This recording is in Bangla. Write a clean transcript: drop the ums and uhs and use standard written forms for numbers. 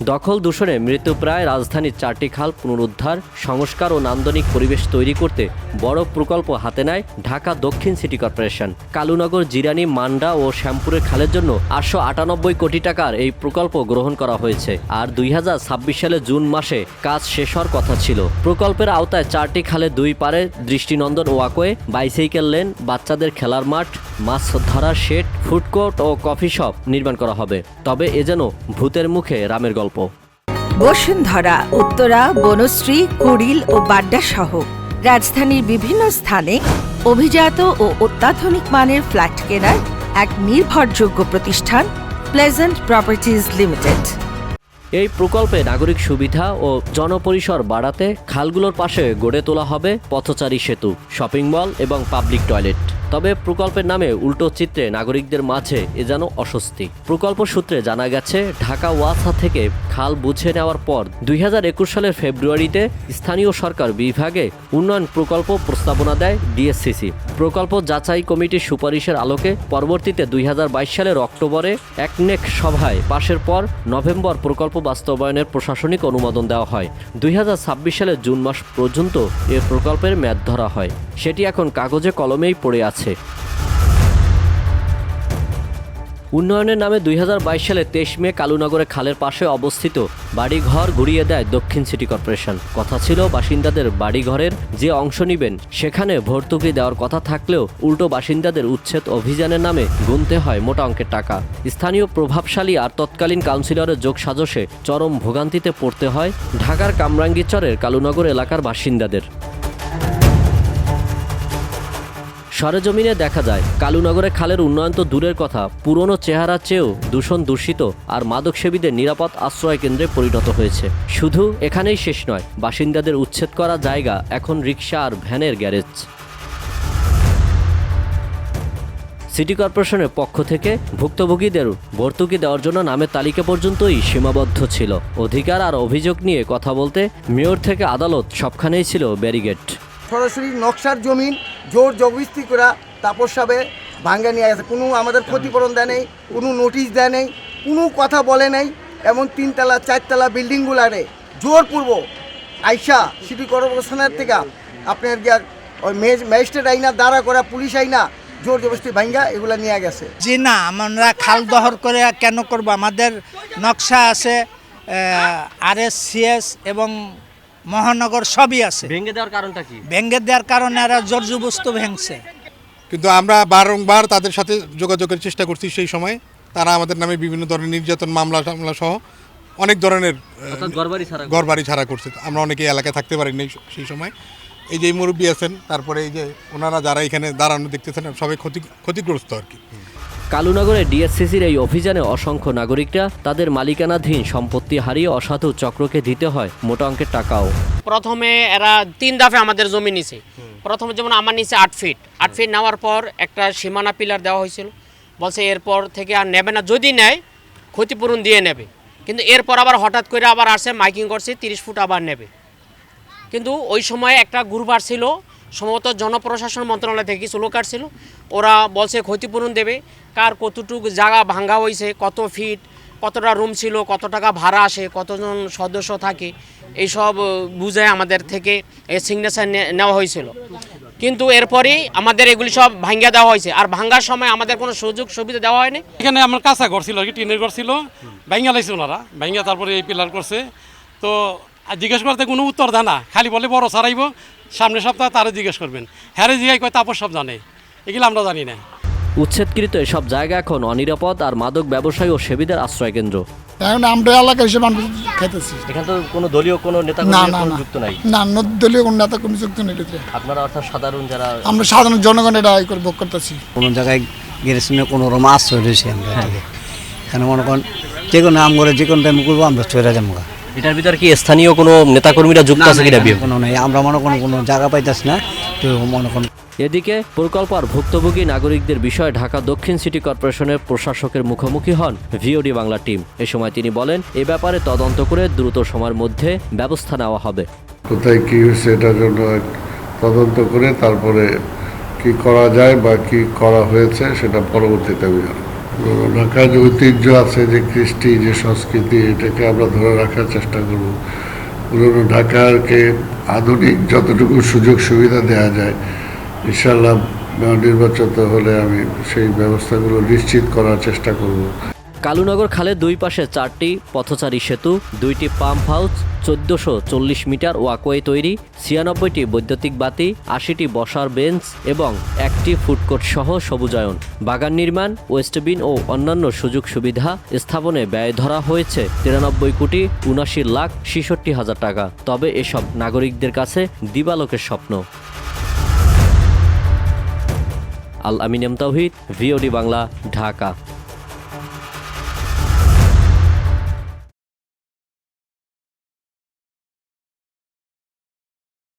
দখল দূষণে মৃতপ্রায় রাজধানীর 4টি খাল পুনরুদ্ধার, সংস্কার ও নান্দনিক পরিবেশ তৈরি করতে বড় প্রকল্প হাতে নেয় ঢাকা দক্ষিণ সিটি কর্পোরেশন। কালুনগর, জিরানী, মান্ডা ও শ্যামপুরের খালের জন্য 898 কোটি টাকার এই প্রকল্প গ্রহণ করা হয়েছে। আর 2026 সালে জুন মাসে কাজ শেষ হওয়ার কথা ছিল। প্রকল্পের আওতায় 4টি খালের দুই পারে দৃষ্টিনন্দন ওয়াকওয়ে, বাইসাইকেল লেন, বাচ্চাদের খেলার মাঠ, মাছ ধরার শেড, ফুডকোর্ট ও কফি শপ নির্মাণ করা হবে। তবে এ যেন ভূতের মুখে রামের গল্প। বসুন্ধরা, উত্তরা, বনশ্রী, কুড়িল ও বাড্ডা সহ রাজধানীর বিভিন্ন স্থানে অভিজাত ও অত্যাধুনিক মানের ফ্ল্যাট কেনার এক নির্ভরযোগ্য প্রতিষ্ঠান প্লেজেন্ট প্রপার্টিজ লিমিটেড। এই প্রকল্পে নাগরিক সুবিধা ও জনপরিসর বাড়াতে খালগুলোর পাশে গড়ে তোলা হবে পথচারী সেতু, শপিং মল এবং পাবলিক টয়লেট। তবে প্রকল্পের নামে উল্টো চিত্রে নাগরিকদের মাঝে এ যেন অস্বস্তি। প্রকল্প সূত্রে জানা গেছে, ঢাকা ওয়াসা থেকে খাল বুঝে নেওয়ার পর 2021 সালের ফেব্রুয়ারিতে স্থানীয় সরকার বিভাগে উন্নয়ন প্রকল্প প্রস্তাবনা দেয় ডিএসসিসি। প্রকল্প যাচাই কমিটির সুপারিশের আলোকে পরবর্তীতে 2022 সালের অক্টোবরে একনেক সভায় পাশের পর নভেম্বর প্রকল্প বাস্তবায়নের প্রশাসনিক অনুমোদন দেওয়া হয়। 2026 সালের জুন মাস পর্যন্ত এ প্রকল্পের মেয়াদ ধরা হয়। সেটি এখন কাগজে কলমেই পড়ে আছে। উন্নয়নের নামে 2022 সালে 23 মে কালুনগরে খালের পাশে অবস্থিত বাড়িঘর ঘুরিয়ে দেয় দক্ষিণ সিটি কর্পোরেশন। কথা ছিল, বাসিন্দাদের বাড়িঘরের যে অংশ নেবেন সেখানে ভর্তুকি দেওয়ার কথা থাকলেও উল্টো বাসিন্দাদের উচ্ছেদ অভিযানের নামে গুনতে হয় মোটা অঙ্কের টাকা। স্থানীয় প্রভাবশালী আর তৎকালীন কাউন্সিলরের যোগসাজশে চরম ভোগান্তিতে পড়তে হয় ঢাকার কামরাঙ্গীরচরের কালুনগর এলাকার বাসিন্দাদের। সরেজমিনে দেখা যায়, কালুনগরে খালের উন্নয়ন তো দূরের কথা, পুরনো চেহারা চেয়েও দূষণ দূষিত আর মাদকসেবীদের নিরাপদ আশ্রয় কেন্দ্রে পরিণত হয়েছে। শুধু এখানেই শেষ নয়, বাসিন্দাদের উচ্ছেদ করা জায়গা এখন রিকশা আর ভ্যানের গ্যারেজ। সিটি কর্পোরেশনের পক্ষ থেকে ভুক্তভোগীদের ভর্তুকি দেওয়ার জন্য নামের তালিকা পর্যন্তই সীমাবদ্ধ ছিল। অধিকার আর অভিযোগ নিয়ে কথা বলতে মেয়র থেকে আদালত সবখানেই ছিল ব্যারিগেড। সরাসরি নকশার জমিন জোর জবরদস্তি করা তাপস সাহেব ভাঙ্গা নিয়ে গেছে। কোনো আমাদের ক্ষতিপূরণ দেয় নেই, কোনো নোটিশ দেয় নেই, কোনো কথা বলে নেই। এমন 3তলা 4তলা বিল্ডিংগুলারে জোরপূর্বক আইসা সিটি কর্পোরেশনের থেকে আপনার গিয়া ওই ম্যাজিস্ট্রেট আইনা দাঁড়া করা, পুলিশ আইনা জোর জবরদস্তি ভাঙ্গা এগুলা নিয়ে গেছে। জি না, আমরা খাল দহর করে কেন করব? আমাদের নকশা আছে, RSCS এবং মহানগর সবই আছে। ভেঙে দেওয়ার কারণটা কি? ভেঙে দেওয়ার কারণে এরা জর্জবস্তু ভেঙছে। কিন্তু আমরা বারংবার তাদের সাথে যোগাযোগের চেষ্টা করছি। সেই সময় তারা আমাদের নামে বিভিন্ন ধরনের নির্যাতন মামলা সহ অনেক ধরনের ঘরবাড়ি ছাড়া করছে। আমরা অনেকে এলাকায় থাকতে পারিনি সেই সময়। এই যে মুরব্বী আছেন, তারপরে এই যে ওনারা যারা এখানে দাঁড়ানো দেখতেছেন, সবাই ক্ষতিগ্রস্ত আর কি। কালুনগরে ডিএসসিসির এই অভিযানে অসংখ্য নাগরিকরা তাদের মালিকানাধীন সম্পত্তি হারিয়ে অসাধু চক্রকে দিতে হয় মোটা অঙ্কের টাকাও। প্রথমে এরা 3 দফে আমাদের জমি নিছে। প্রথমে যেমন আমার নিচে 8 ফিট নেওয়ার পর একটা সীমানা পিলার দেওয়া হয়েছিল। বলছে এরপর থেকে আর নেবে না, যদি নেয় ক্ষতিপূরণ দিয়ে নেবে। কিন্তু এরপর আবার হঠাৎ করে আবার আসে, মাইকিং করছে 30 ফুট আবার নেবে। কিন্তু ওই সময় একটা গ্রুপ আসছিল, সম্ভবত জনপ্রশাসন মন্ত্রণালয় থেকে কিছু লোক আসছিল। ওরা বলছে ক্ষতিপূরণ দেবে। কার কতটুকু জায়গা ভাঙ্গা হয়েছে, কত ফিট, কতটা রুম ছিল, কত টাকা ভাড়া আসে, কতজন সদস্য থাকে, এইসব বুঝে আমাদের থেকে এই সিগনেচার নেওয়া হয়েছিল। কিন্তু এরপরেই আমাদের এগুলি সব ভাঙ্গা দেওয়া হয়েছে। আর ভাঙ্গার সময় আমাদের কোনো সুযোগ সুবিধা দেওয়া হয়নি। এখানে আমার কাঁচা ঘর ছিল, টিনের ঘর ছিল, ভাঙ্গা লাগছে ওনারা, ভাঙ্গা তারপরে এই পিলার করছে। তো জিজ্ঞেস করতে কোনো উত্তর দেয় না, খালি বলে বড় ছাড়াইব, সামনের সপ্তাহে তারা জিজ্ঞেস করবেন। হ্যারে জিগাই কয় তাপস সব জানে, এগুলো আমরা জানি না। উচ্ছেদকৃত এসব জায়গা এখন অনিরাপদ আর মাদক ব্যবসায়ী ও সেবীদের আশ্রয় কেন্দ্র। এখন আমরা এলাকা হিসেবে আমরা খেতেছি। এখানে তো কোনো দলীয় কোনো নেতা যুক্ত নাই। না, দলীয় কোনো নেতা কোনো যুক্ত নেই। আপনারা অর্থাৎ সাধারণ যারা, আমরা সাধারণ জনগণ এটা করে ভোগ করতেছি। কোনো জায়গায় গেছি না, কোনো রকম আশ্রয় রয়েছি আমরা। এখানে মনে করেন যে কোনো নাম করে যে কোনো টাইম করবো আমরা চলে যাবো। এটার ভিতরে কি স্থানীয় কোনো নেতাকর্মীরা যুক্ত আছে কিনা? কোনো নেই, আমরা মনে করেন কোনো জায়গা পাইতেছি না, তো মনে করেন। এদিকে প্রকল্প আর ভুক্তভোগী নাগরিকদের বিষয়ে ঢাকা দক্ষিণ সিটি কর্পোরেশনের প্রশাসকের মুখোমুখি হন ভিওডি বাংলা টিম। এ সময় তিনি বলেন, এ ব্যাপারে তদন্ত করে দ্রুত সময়ের মধ্যে ব্যবস্থা নেওয়া হবে। কোথায় কী হয়েছে এটার জন্য তদন্ত করে তারপরে কি করা যায় বা কি করা হয়েছে সেটা পরবর্তীতে আমি জানাবো। পুরনো ঢাকার যে ঐতিহ্য আছে, যে কৃষ্টি, যে সংস্কৃতি, এটাকে আমরা ধরে রাখার চেষ্টা করব। পুরনো ঢাকাকে আধুনিক যতটুকু সুযোগ সুবিধা দেওয়া যায়, ইনশাআল্লাহ নির্বাচিত হলে আমি সেই ব্যবস্থাগুলো নিশ্চিত করার চেষ্টা করব। কালুনগর খালের দুই পাশে 4টি পথচারী সেতু, 2টি পাম্প হাউস, 1440 মিটার ওয়াকওয়ে তৈরি, 96টি বৈদ্যুতিক বাতি, 80টি বসার বেঞ্চ এবং 1টি ফুডকোর্ট সহ সবুজায়ন, বাগান নির্মাণ, ওয়েস্টবিন ও অন্যান্য সুযোগ সুবিধা স্থাপনে ব্যয় ধরা হয়েছে 93,79,66,000 টাকা। তবে এসব নাগরিকদের কাছে দিবালোকের স্বপ্ন। আল আমিন এম তাওহিদ, ভিওডি বাংলা, ঢাকা।